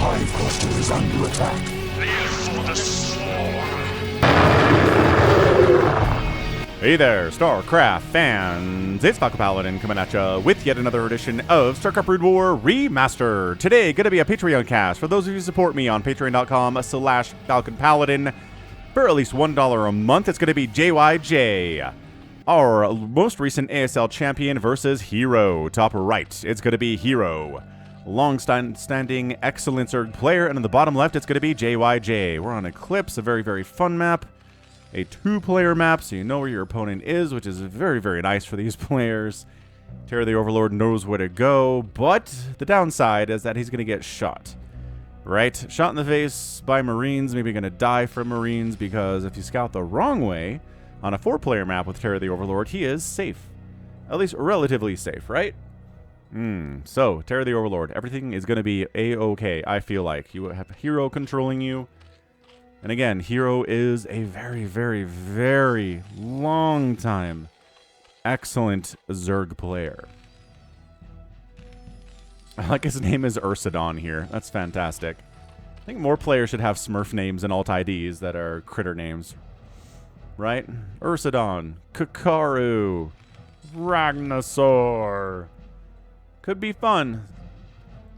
hive cluster is under attack. Live for the swarm. Hey there, StarCraft fans! It's Paladin coming at ya with yet another edition of StarCraft Brood War Remastered. Today, gonna be a Patreon cast for those of you who support me on patreon.com/Falcon Paladin. For at least $1 a month, it's gonna be JyJ, our most recent ASL champion versus herO. Top right, it's gonna be herO. Long-standing excellent Zerg player, and on the bottom left, it's gonna be JyJ. We're on Eclipse, a very, very fun map. A two-player map, so you know where your opponent is, which is very, very nice for these players. herO the Overlord knows where to go, but the downside is that he's going to get shot. Right? Shot in the face by Marines, maybe going to die from Marines, because if you scout the wrong way, on a four-player map with herO the Overlord, he is safe. At least relatively safe, right? So, herO the Overlord, everything is going to be A-OK, I feel like. You have herO controlling you. And again, herO is a very, very, very long time excellent Zerg player. I like his name is Ursidon here. That's fantastic. I think more players should have Smurf names and alt IDs that are critter names. Right? Ursidon, Kakaru, Ragnasaur. Could be fun.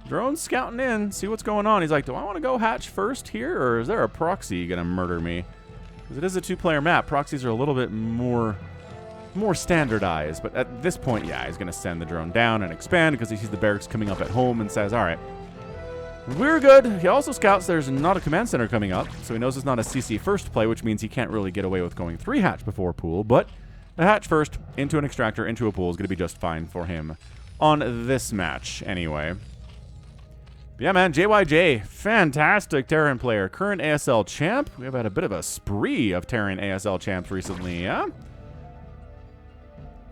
Drone's scouting in, see what's going on. He's like, do I want to go hatch first here, or is there a proxy going to murder me? Because it is a two-player map. Proxies are a little bit more standardized. But at this point, yeah, he's going to send the drone down and expand because he sees the barracks coming up at home and says, all right, we're good. He also scouts there's not a command center coming up, so he knows it's not a CC first play, which means he can't really get away with going 3 hatch before pool. But a hatch first, into an extractor, into a pool is going to be just fine for him on this match anyway. Yeah, man, JyJ, fantastic Terran player. Current ASL champ. We have had a bit of a spree of Terran ASL champs recently, yeah?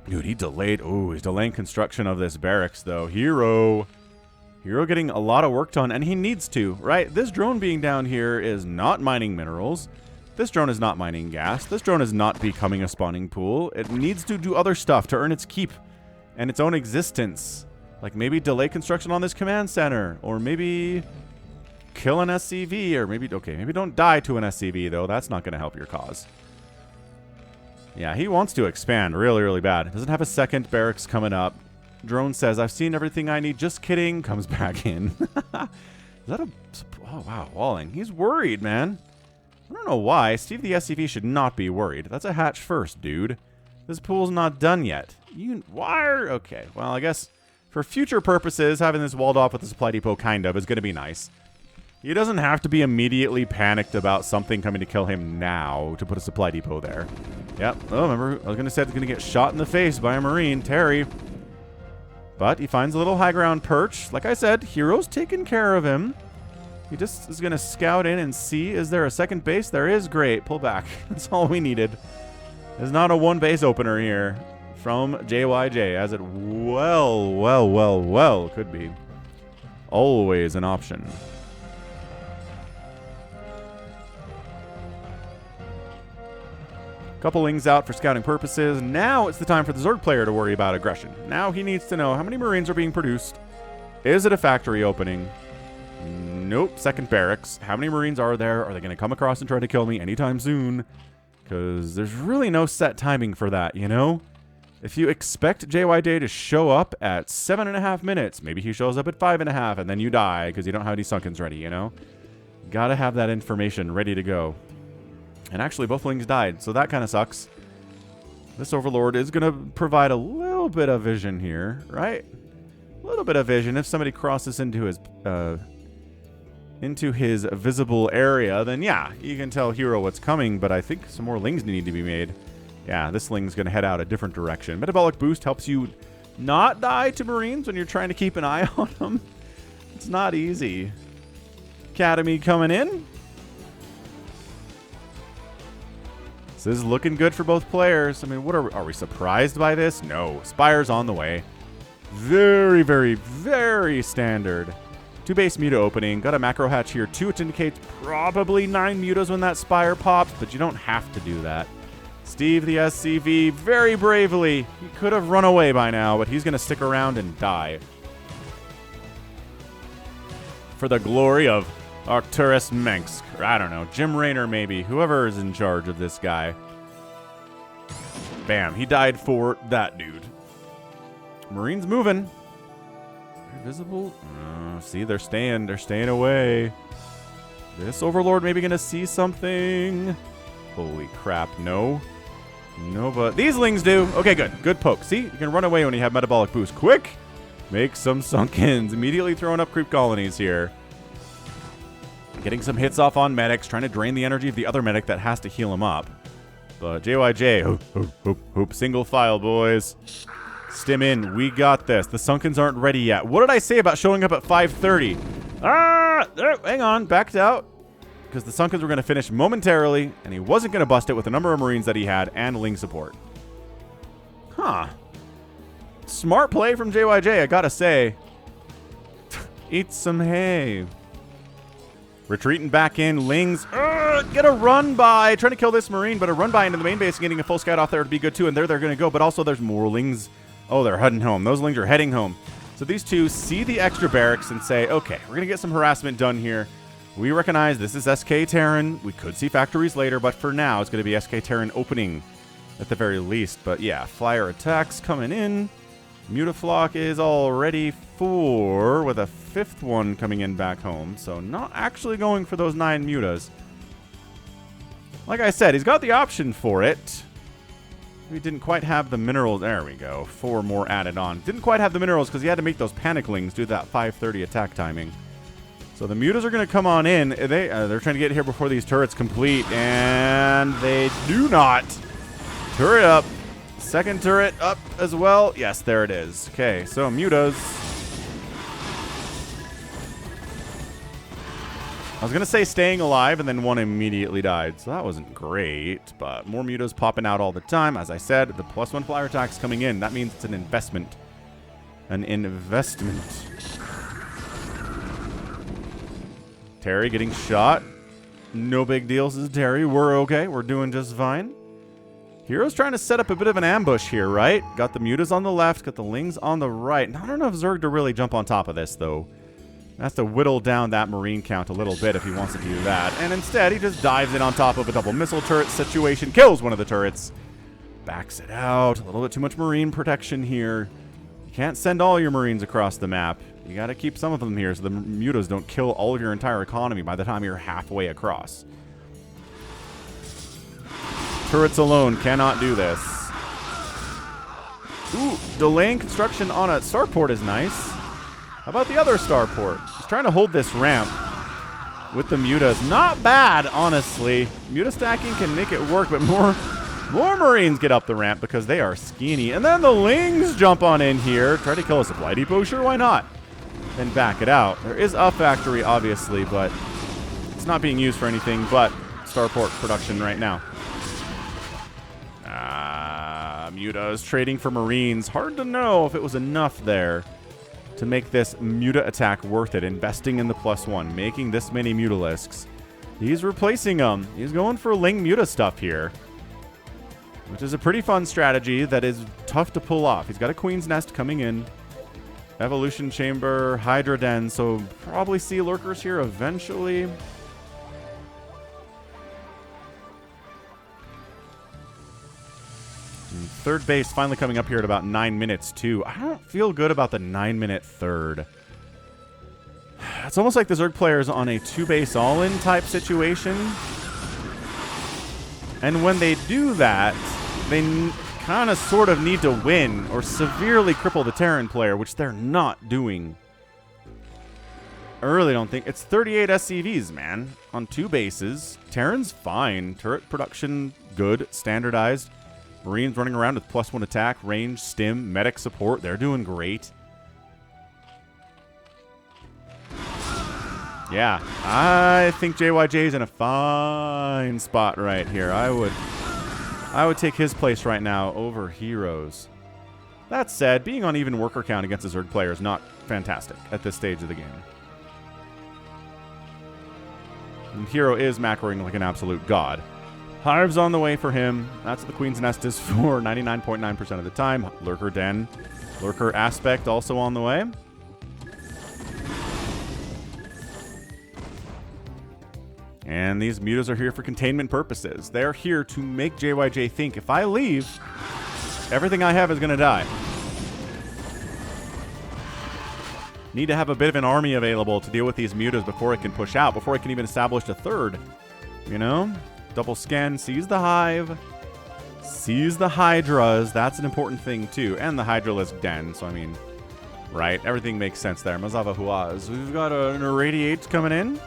Dude, he delayed. Oh, he's delaying construction of this barracks, though. herO getting a lot of work done, and he needs to, right? This drone being down here is not mining minerals. This drone is not mining gas. This drone is not becoming a spawning pool. It needs to do other stuff to earn its keep and its own existence. Like maybe delay construction on this command center, or maybe kill an SCV, or maybe, okay, maybe don't die to an SCV, though. That's not going to help your cause. Yeah, he wants to expand really, really bad. Doesn't have a second barracks coming up. Drone says, I've seen everything I need. Just kidding. Comes back in. Is that a... Oh, wow, walling. He's worried, man. I don't know why. Steve the SCV should not be worried. That's a hatch first, dude. This pool's not done yet. Why are... Okay, well, I guess... For future purposes, having this walled off with the supply depot kind of is going to be nice. He doesn't have to be immediately panicked about something coming to kill him now to put a supply depot there. Yep. Oh, remember, I was going to say he's going to get shot in the face by a Marine, Terry. But he finds a little high ground perch. Like I said, herO's taking care of him. He just is going to scout in and see, is there a second base? There is. Great. Pull back. That's all we needed. There's not a one base opener here. From JyJ, as it well could be. Always an option. Couple lings out for scouting purposes. Now it's the time for the Zerg player to worry about aggression. Now he needs to know how many Marines are being produced. Is it a factory opening? Nope. Second barracks. How many Marines are there? Are they going to come across and try to kill me anytime soon? Because there's really no set timing for that, you know? If you expect JyJ to show up at 7.5 minutes, maybe he shows up at 5.5, and then you die because you don't have any Sunkens ready, you know? Gotta have that information ready to go. And actually, both lings died, so that kind of sucks. This Overlord is going to provide a little bit of vision here, right? A little bit of vision. If somebody crosses into his visible area, then yeah, you can tell herO what's coming, but I think some more lings need to be made. Yeah, this ling's going to head out a different direction. Metabolic Boost helps you not die to Marines when you're trying to keep an eye on them. It's not easy. Academy coming in. This is looking good for both players. I mean, what are we surprised by this? No. Spire's on the way. Very, very, very standard. 2 base muta opening. Got a macro hatch here too, which indicates probably 9 mutas when that Spire pops, but you don't have to do that. Steve the SCV, very bravely. He could have run away by now, but he's going to stick around and die. for the glory of Arcturus Mensk. Or I don't know, Jim Raynor maybe. Whoever is in charge of this guy. Bam, he died for that dude. Marines moving. Visible. See, they're staying away. This Overlord maybe gonna see something. Holy crap, no. No, but these Lings do. Okay, good. Good poke. See, you can run away when you have metabolic boost. Quick! Make some Sunkens. Immediately throwing up creep colonies here. Getting some hits off on medics, trying to drain the energy of the other medic that has to heal him up. But JyJ, hoop, single file, boys. Stim in. We got this. The Sunkens aren't ready yet. What did I say about showing up at 5:30? Hang on. Backed out. Because the Sunkens were going to finish momentarily, and he wasn't going to bust it with the number of Marines that he had and Ling support. Huh. Smart play from JyJ, I gotta say. Eat some hay. Retreating back in. Lings. Get a run by. Trying to kill this Marine, but a run by into the main base and getting a full scout off there would be good too, and they're going to go, but also there's more Lings. Oh, they're heading home. Those Lings are heading home. So these two see the extra barracks and say, okay, we're going to get some harassment done here. We recognize this is SK Terran. We could see factories later, but for now, it's going to be SK Terran opening at the very least. But yeah, flyer attacks coming in. Mutaflock is all ready for, with a 5th one coming in back home. So not actually going for those 9 mutas. Like I said, he's got the option for it. We didn't quite have the minerals. There we go. 4 more added on. Didn't quite have the minerals because he had to make those Paniclings do that 5:30 attack timing. So the mutas are going to come on in. They're trying to get here before these turrets complete, and they do not. Turret up. Second turret up as well. Yes, there it is. Okay, so mutas. I was going to say staying alive, and then one immediately died. So that wasn't great, but more mutas popping out all the time. As I said, the +1 flyer attack's coming in. That means it's an investment. An investment. Terry getting shot. No big deal, says Terry. We're okay. We're doing just fine. hero's trying to set up a bit of an ambush here, right? Got the mutas on the left, got the Lings on the right. Not enough Zerg to really jump on top of this, though. Has to whittle down that Marine count a little bit if he wants to do that. And instead, he just dives in on top of a double missile turret situation. Kills one of the turrets. Backs it out. A little bit too much Marine protection here. You can't send all your Marines across the map. You got to keep some of them here so the mutas don't kill all of your entire economy by the time you're halfway across. Turrets alone cannot do this. Ooh, delaying construction on a starport is nice. How about the other starport? Just trying to hold this ramp with the mutas. Not bad, honestly. Muta stacking can make it work, but more Marines get up the ramp because they are skinny. And then the Lings jump on in here. Try to kill a supply depot? Sure, why not? Then back it out. There is a factory, obviously, but it's not being used for anything but starport production right now. Mutas trading for Marines. Hard to know if it was enough there to make this muta attack worth it. Investing in the +1, making this many mutalisks. He's replacing them. He's going for Ling muta stuff here, which is a pretty fun strategy that is tough to pull off. He's got a Queen's Nest coming in. Evolution Chamber, Hydra Den, so probably see lurkers here eventually. And third base finally coming up here at about 9 minutes too. I don't feel good about the 9-minute third. It's almost like the Zerg player's on a 2-base all-in type situation. And when they do that, they kind of sort of need to win or severely cripple the Terran player, which they're not doing. I really don't think. It's 38 SCVs, man, on 2 bases. Terran's fine. Turret production, good, standardized. Marines running around with +1 attack, range, stim, medic support. They're doing great. Yeah, I think JyJ's in a fine spot right here. I would take his place right now over herO's. That said, being on even worker count against a Zerg player is not fantastic at this stage of the game. And herO is macroing like an absolute god. Hive's on the way for him. That's what the Queen's Nest is for 99.9% of the time. Lurker Den. Lurker Aspect also on the way. And these mutas are here for containment purposes. They're here to make JyJ think, if I leave, everything I have is going to die. Need to have a bit of an army available to deal with these mutas before it can push out, before it can even establish a third. You know? Double scan, sees the hive, sees the hydras. That's an important thing, too. And the hydralisk den, so I mean, right? Everything makes sense there. Mazava Huaz. We've got an irradiate coming in.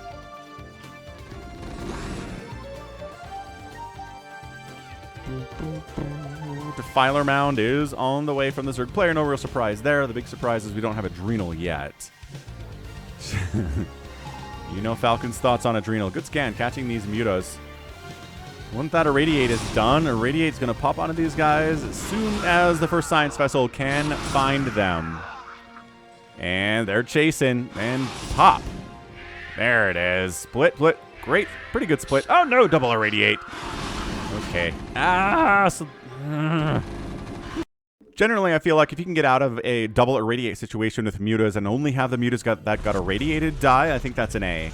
Defiler Mound is on the way from the Zerg player. No real surprise there. The big surprise is we don't have Adrenal yet. You know Falcon's thoughts on Adrenal. Good scan, catching these mutas. Once that Irradiate is done, Irradiate's going to pop onto these guys as soon as the first science vessel can find them. And they're chasing. And pop. There it is. Split. Great. Pretty good split. Oh, no. Double Irradiate. Okay. Generally, I feel like if you can get out of a double Irradiate situation with mutas and only have the mutas that got irradiated die, I think that's an A.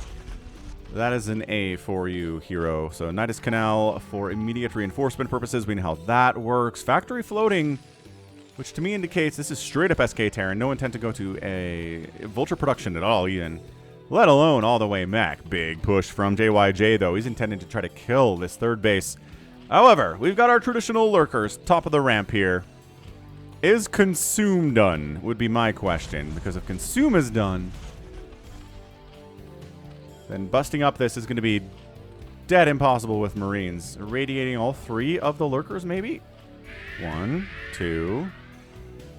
That is an A for you, herO. So Nidus Canal for immediate reinforcement purposes. We know how that works. Factory floating, which to me indicates this is straight up SK Terran. No intent to go to a Vulture production at all, even. Let alone all the way mech. Big push from JyJ, though. He's intending to try to kill this third base. However, we've got our traditional lurkers. Top of the ramp here. Is Consume done? Would be my question. Because if Consume is done, then busting up this is going to be dead impossible with Marines. Irradiating all three of the lurkers, maybe? 1, 2.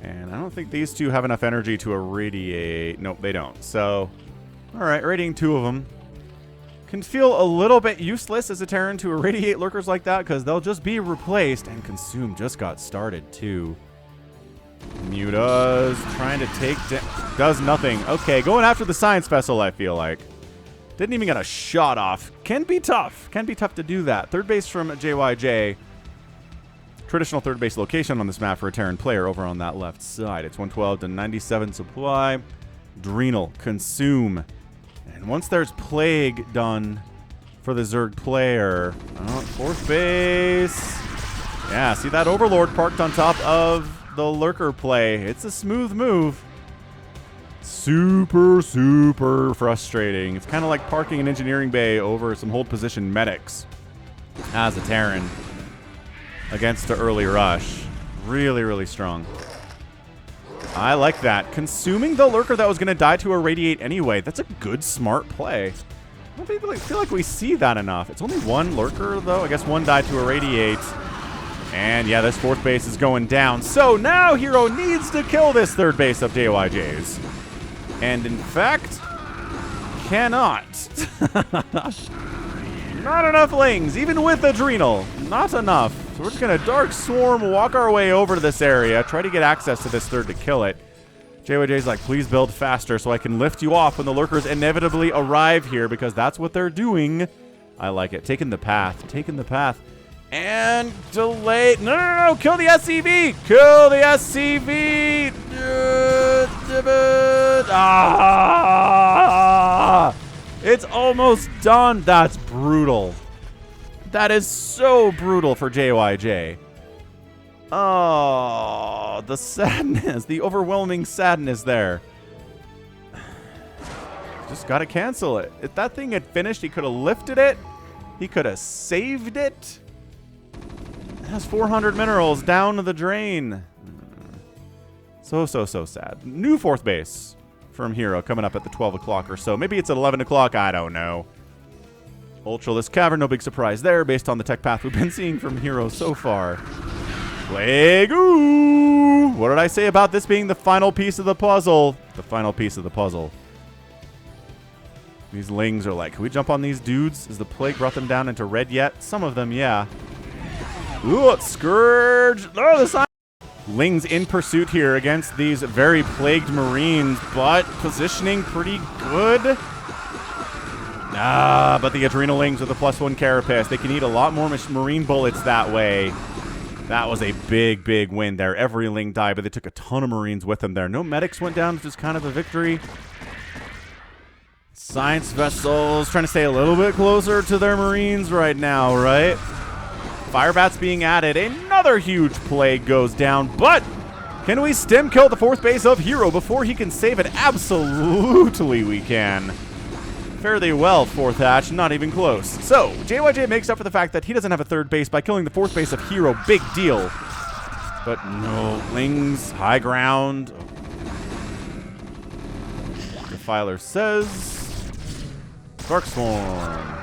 And I don't think these two have enough energy to irradiate. Nope, they don't. So, alright, irradiating 2 of them. Can feel a little bit useless as a Terran to irradiate lurkers like that because they'll just be replaced. And Consume just got started, too. Mutas trying to take... does nothing. Okay, going after the science vessel, I feel like. Didn't even get a shot off. Can be tough. Can be tough to do that. Third base from JyJ. Traditional third base location on this map for a Terran player over on that left side. It's 112 to 97 supply. Adrenal. Consume. And once there's Plague done for the Zerg player. Fourth base. Yeah, see that Overlord parked on top of the lurker play. It's a smooth move. Super, super frustrating. It's kind of like parking an engineering bay over some hold position medics as a Terran against the early rush. Really, really strong. I like that. Consuming the lurker that was going to die to irradiate anyway. That's a good, smart play. I don't feel like we see that enough. It's only one lurker, though. I guess one died to irradiate. And yeah, this fourth base is going down. So now herO needs to kill this third base of JyJ's. And in fact, cannot. Not enough lings, even with Adrenal. Not enough. So we're just going to Dark Swarm, walk our way over to this area, try to get access to this third to kill it. JyJ's like, please build faster so I can lift you off when the lurkers inevitably arrive here, because that's what they're doing. I like it. Taking the path. Taking the path. And delay. No. Kill the SCV. Kill the SCV. It's almost done. That's brutal. That is so brutal for JyJ. Oh, the sadness. The overwhelming sadness there. Just got to cancel it. If that thing had finished, he could have lifted it. He could have saved it. Has 400 minerals down to the drain. So sad. New fourth base from herO coming up at the 12 o'clock or so. Maybe it's at 11 o'clock. I don't know. Ultralisk Cavern, no big surprise there based on the tech path we've been seeing from herO so far. Plague. Ooh. What did I say about this being the final piece of the puzzle? The final piece of the puzzle. These lings are like, can we jump on these dudes? Has the plague brought them down into red yet? Some of them, yeah. Ooh, it's Scourge. Oh, the sign. Lings in pursuit here against these very plagued Marines, but positioning pretty good. But the Adrenal Lings with the +1 Carapace. They can eat a lot more Marine bullets that way. That was a big, big win there. Every Ling died, but they took a ton of Marines with them there. No medics went down, which is kind of a victory. Science vessels trying to stay a little bit closer to their Marines right now, right? Firebats being added. Another huge plague goes down, but can we stim kill the 4th base of herO before he can save it? Absolutely we can. Fairly well, 4th hatch, not even close. So, JyJ makes up for the fact that he doesn't have a 3rd base by killing the 4th base of herO. Big deal. But no, Lings, high ground. Defiler says... Darkstorm.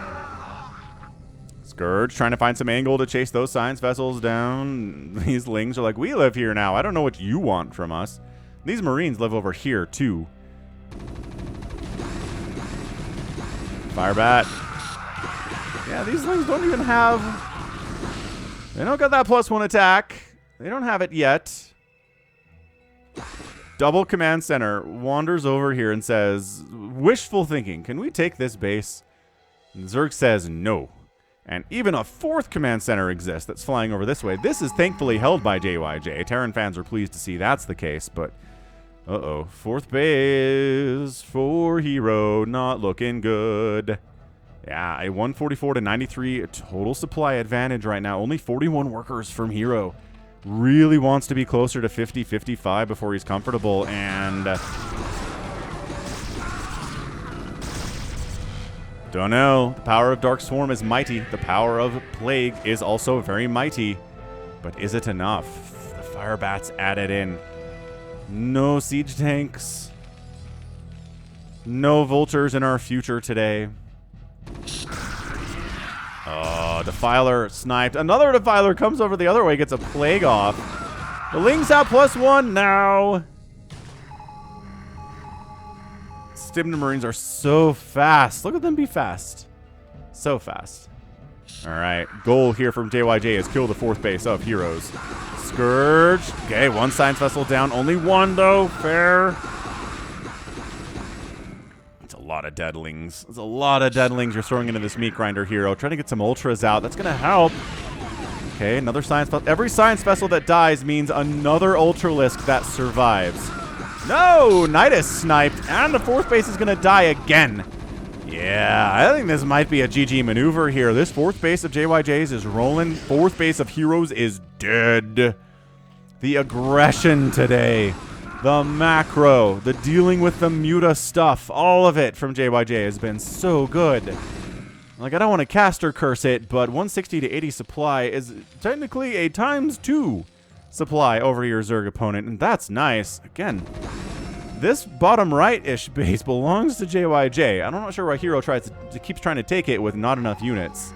Scourge trying to find some angle to chase those science vessels down. These Lings are like, we live here now. I don't know what you want from us. These Marines live over here, too. Firebat. Yeah, these Lings don't even have... They don't got that +1 attack. They don't have it yet. Double command center wanders over here and says, wishful thinking, can we take this base? And Zerg says no. And even a 4th command center exists that's flying over this way. This is thankfully held by JyJ. Terran fans are pleased to see that's the case, but uh-oh. 4th base for herO, not looking good. Yeah, a 144 to 93 total supply advantage right now. Only 41 workers from herO. Really wants to be closer to 50, 55 before he's comfortable, and don't know. The power of Dark Swarm is mighty. The power of Plague is also very mighty. But is it enough? The Firebats added in. No siege tanks. No vultures in our future today. Oh, Defiler sniped. Another Defiler comes over the other way, gets a Plague off. The Lings have +1 now. Stimmed Marines are so fast. Look at them be fast. So fast. All right, goal here from JyJ is kill the 4th base of herO's. Scourge. Okay, 1 science vessel down. Only 1, though. Fair. A lot of deadlings. There's a lot of deadlings you're throwing into this meat grinder herO. Trying to get some ultras out. That's going to help. Okay, another science vessel. Every science vessel that dies means another ultralisk that survives. No! Nidus sniped, and the 4th base is going to die again. Yeah, I think this might be a GG maneuver here. This 4th base of JyJ's is rolling. 4th base of herO's is dead. The aggression today. The macro, the dealing with the muta stuff, all of it from JyJ has been so good. Like, I don't want to caster curse it, but 160 to 80 supply is technically a ×2 supply over your Zerg opponent, and that's nice. Again, this bottom right-ish base belongs to JyJ. I'm not sure why herO keeps trying to take it with not enough units.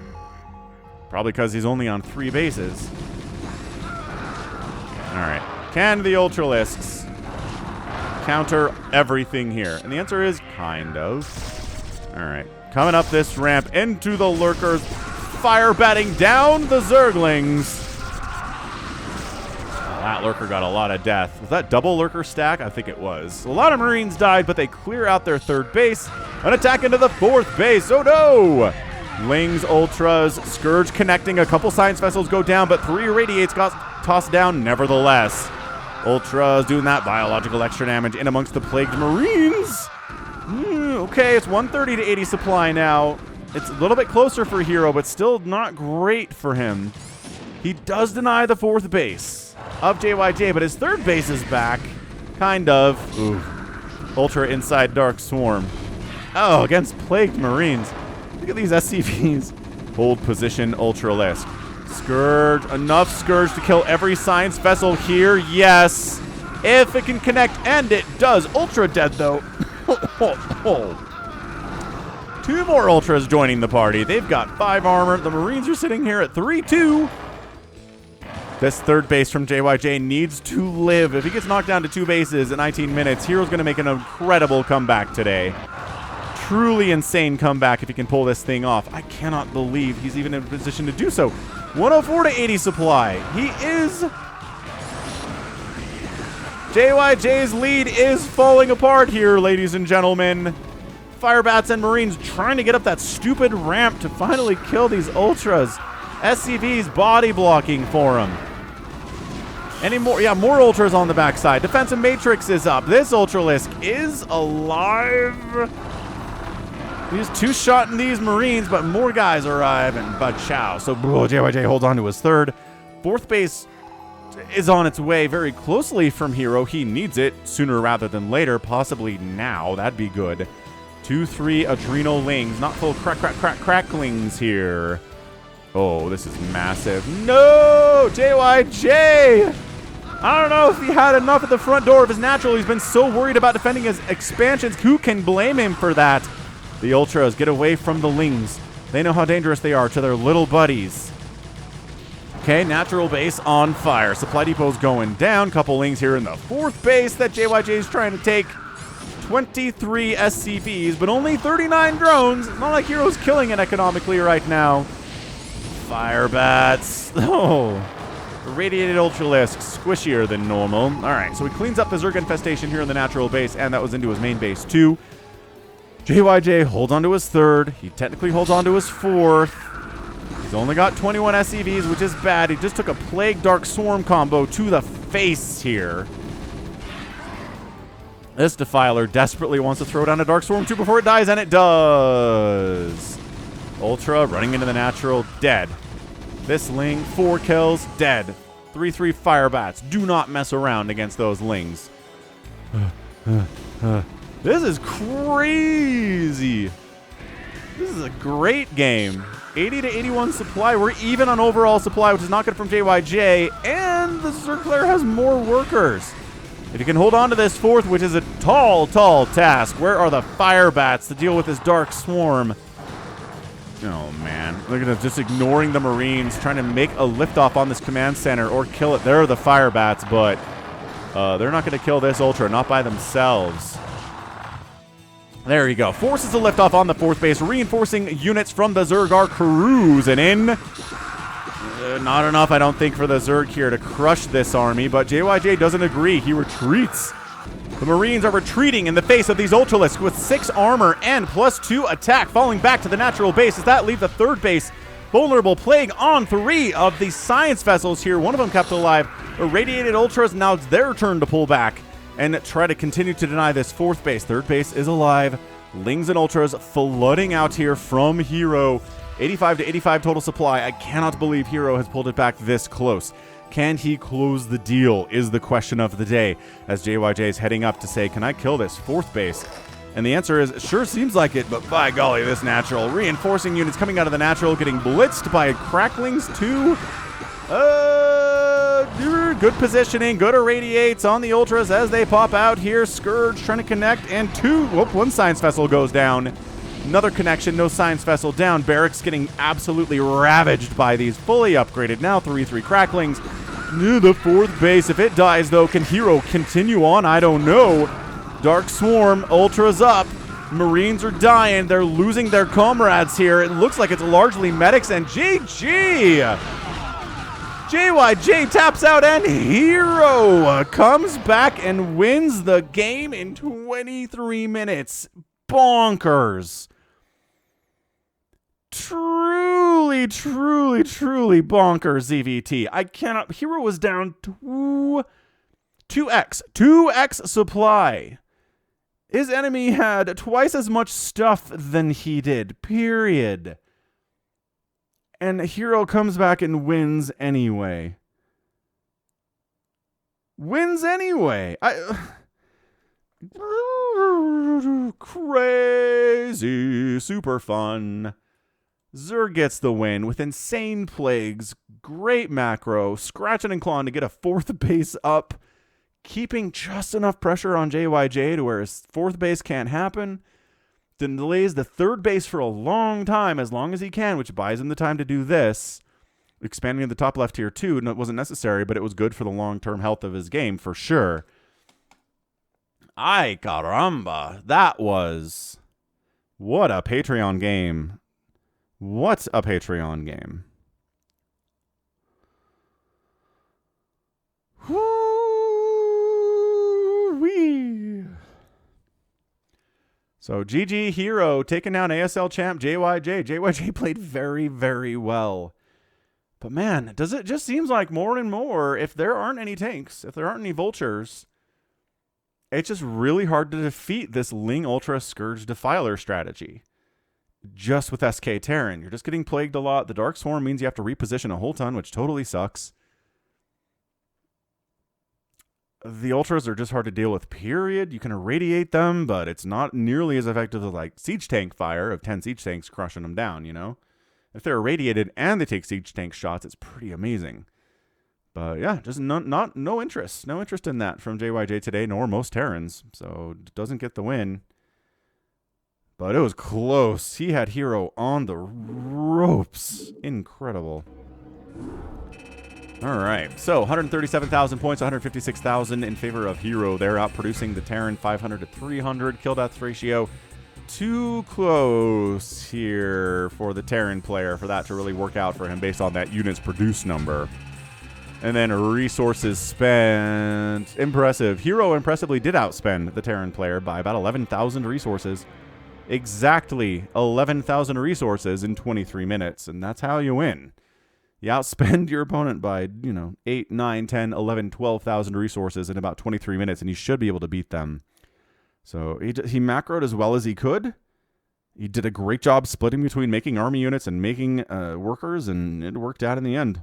Probably because he's only on 3 bases. All right, can the Ultralisks counter everything here? And the answer is kind of. All right, coming up this ramp into the lurkers, fire batting down the Zerglings. That lurker got a lot of death. Was that double lurker stack? I think it was. A lot of Marines died, but they clear out their 3rd base. An attack into the 4th base. Oh no! Lings, Ultras, Scourge connecting. A couple science vessels go down, but 3 irradiates got tossed down nevertheless. Ultras doing that biological extra damage in amongst the plagued Marines. Okay, it's 130 to 80 supply now. It's a little bit closer for herO, but still not great for him. He does deny the 4th base of JyJ, but his 3rd base is back. Kind of. Ooh. Ultra inside Dark Swarm. Oh, against plagued Marines. Look at these SCVs. Hold position, Ultralisk. Scourge, enough Scourge to kill every science vessel here, yes. If it can connect, and it does. Ultra dead, though. 2 more Ultras joining the party. They've got 5 armor. The Marines are sitting here at 3-2. This 3rd base from JyJ needs to live. If he gets knocked down to 2 bases in 19 minutes, herO's going to make an incredible comeback today. Truly insane comeback if he can pull this thing off. I cannot believe he's even in a position to do so. 104 to 80 supply. He is... JyJ's lead is falling apart here, ladies and gentlemen. Firebats and Marines trying to get up that stupid ramp to finally kill these Ultras. SCV's body blocking for him. Any more? Yeah, more Ultras on the backside. Defensive Matrix is up. This Ultralisk is alive. He's two-shotting these Marines, but more guys arrive and Bud Chow. So JyJ holds on to his third. Fourth base is on its way very closely from herO. He needs it sooner rather than later, possibly now. That'd be good. 2-3 Adrenal Lings. Not full cracklings here. Oh, this is massive. No! JyJ! I don't know if he had enough at the front door of his natural. He's been so worried about defending his expansions. Who can blame him for that? The Ultras get away from the Lings. They know how dangerous they are to their little buddies. Okay, natural base on fire. Supply depot's going down. Couple Lings here in the fourth base that JyJ is trying to take. 23 SCVs, but only 39 drones. It's not like herO's killing it economically right now. Fire bats. Oh. Radiated Ultralisk, squishier than normal. All right, so he cleans up the Zerg infestation here in the natural base, and that was into his main base too. JyJ holds on to his third. He technically holds on to his fourth. He's only got 21 SCVs, which is bad. He just took a Plague Dark Swarm combo to the face here. This Defiler desperately wants to throw down a Dark Swarm 2 before it dies, and it does. Ultra running into the natural, dead. This Ling, 4 kills, dead. 3-3 Fire Bats. Do not mess around against those Lings. This is crazy. This is a great game. 80 to 81 supply. We're even on overall supply, which is not good from JyJ. And the Zerg player has more workers. If you can hold on to this fourth, which is a tall, tall task. Where are the Fire Bats to deal with this Dark Swarm? Oh, man. Look at them just ignoring the Marines, trying to make a liftoff on this command center or kill it. There are the Fire Bats, but they're not going to kill this Ultra, not by themselves. There you go. Forces a liftoff on the fourth base. Reinforcing units from the Zerg are cruising in. Not enough, I don't think, for the Zerg here to crush this army, but JyJ doesn't agree. He retreats. The Marines are retreating in the face of these Ultralisks with 6 armor and +2 attack, falling back to the natural base. Does that leave the third base vulnerable? Plague on 3 of the science vessels here. One of them kept alive. Irradiated Ultras, now it's their turn to pull back and try to continue to deny this fourth base. Third base is alive. Lings and Ultras flooding out here from herO. 85 to 85 total supply. I cannot believe herO has pulled it back this close. Can he close the deal is the question of the day, as JyJ is heading up to say, can I kill this fourth base? And the answer is, sure seems like it, but by golly, this natural. Reinforcing units coming out of the natural, getting blitzed by cracklings too. Good positioning, good irradiates on the Ultras as they pop out here. Scourge trying to connect, and one science vessel goes down. Another connection, no science vessel down. Barracks getting absolutely ravaged by these fully upgraded now 3-3 cracklings. The fourth base, if it dies though, can herO continue on? I don't know. Dark Swarm, Ultras up. Marines are dying. They're losing their comrades here. It looks like it's largely medics and GG. JyJ taps out and herO comes back and wins the game in 23 minutes. Bonkers. Truly, truly, truly bonkers ZVT. I cannot. herO was down 2x supply. His enemy had twice as much stuff than he did, period. And herO comes back and wins anyway. Crazy, super fun. Zerg gets the win with insane plagues, great macro, scratching and clawing to get a fourth base up, keeping just enough pressure on JyJ to where his fourth base can't happen. Then delays the third base for a long time, as long as he can, which buys him the time to do this. Expanding the top left tier too, and it wasn't necessary, but it was good for the long-term health of his game for sure. Ay caramba, that was... What a Patreon game. What a Patreon game. Woo-wee. So GG herO taking down ASL champ JyJ. JyJ played very, very well. But man, does it just seems like more and more, if there aren't any tanks, if there aren't any vultures, it's just really hard to defeat this Ling Ultra Scourge Defiler strategy. just with SK Terran. You're just getting plagued a lot. The Dark Swarm means you have to reposition a whole ton, which totally sucks. The Ultras are just hard to deal with, period. You can irradiate them, but it's not nearly as effective as like Siege Tank fire of 10 Siege Tanks crushing them down, you know? If they're irradiated and they take Siege Tank shots, it's pretty amazing. But yeah, just no interest. No interest in that from JyJ today, nor most Terrans. So doesn't get the win. But it was close. He had herO on the ropes. Incredible. All right, so 137,000 points, 156,000 in favor of herO. They're outproducing the Terran 500 to 300. Kill death ratio too close here for the Terran player for that to really work out for him based on that units produced number. And then resources spent. Impressive. herO impressively did outspend the Terran player by about 11,000 resources. Exactly 11,000 resources in 23 minutes, and that's how you win. You outspend your opponent by, 8, 9, 10, 11, 12,000 resources in about 23 minutes, and you should be able to beat them. So he macroed as well as he could. He did a great job splitting between making army units and making workers, and it worked out in the end.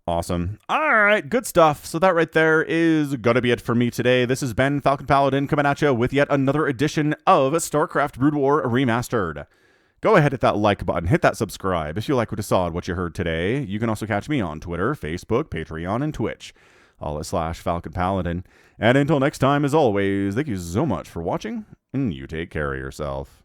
Awesome. All right, good stuff. So that right there is going to be it for me today. This has been Falcon Paladin coming at you with yet another edition of StarCraft Brood War Remastered. Go ahead, hit that like button, hit that subscribe if you like what you saw and what you heard today. You can also catch me on Twitter, Facebook, Patreon, and Twitch, all at /Falcon Paladin. And until next time, as always, thank you so much for watching, and you take care of yourself.